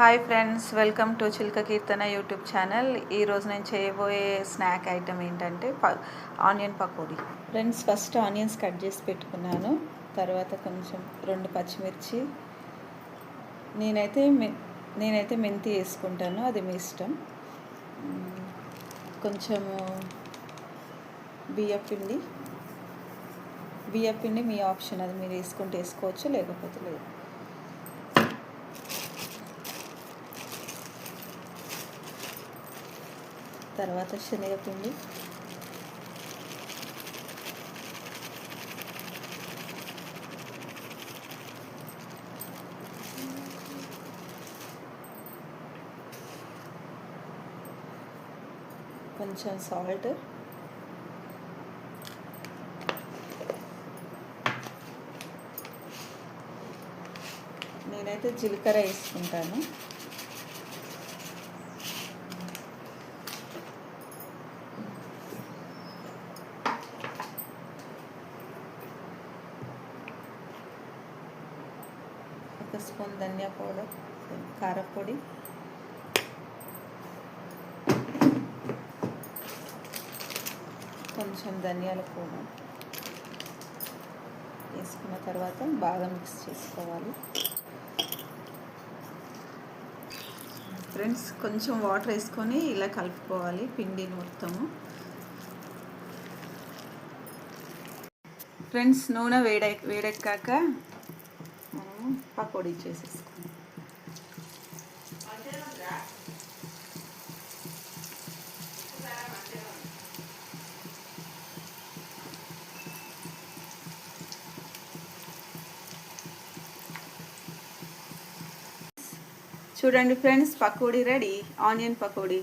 Hi friends, welcome to Chilka Keerthana YouTube channel. ఈరోజు నేను చేయబోయే స్నాక్ ఐటమ్ ఏంటంటే onion pakodi. Friends, first onions cut చేసి పెట్టుకున్నాను. తర్వాత కొంచెం 2 పచ్చిమిర్చి, నేనైతే మెంతి వేసుకుంటాను, అది మీ ఇష్టం. కొంచెము బియ్యపిండి మీ ఆప్షన్, అది మీరు వేసుకుంటే వేసుకోవచ్చు, లేకపోతే లేదు. తర్వాత శనగపిండి, కొంచెం సాల్ట్, నేనైతే జీలకర్ర వేసుకుంటాను. ఒక స్పూన్ ధనియా పౌడర్, కారపొడి, కొంచెం ధనియాల పౌడర్ వేసుకున్న తర్వాత బాగా మిక్స్ చేసుకోవాలి. ఫ్రెండ్స్, కొంచెం వాటర్ వేసుకొని ఇలా కలుపుకోవాలి పిండిని మొత్తము. ఫ్రెండ్స్, నూనె వేడెక్కాక మనము పకోడీ చేసేసుకోవాలి. చూడండి friends, pakodi ready, onion pakodi.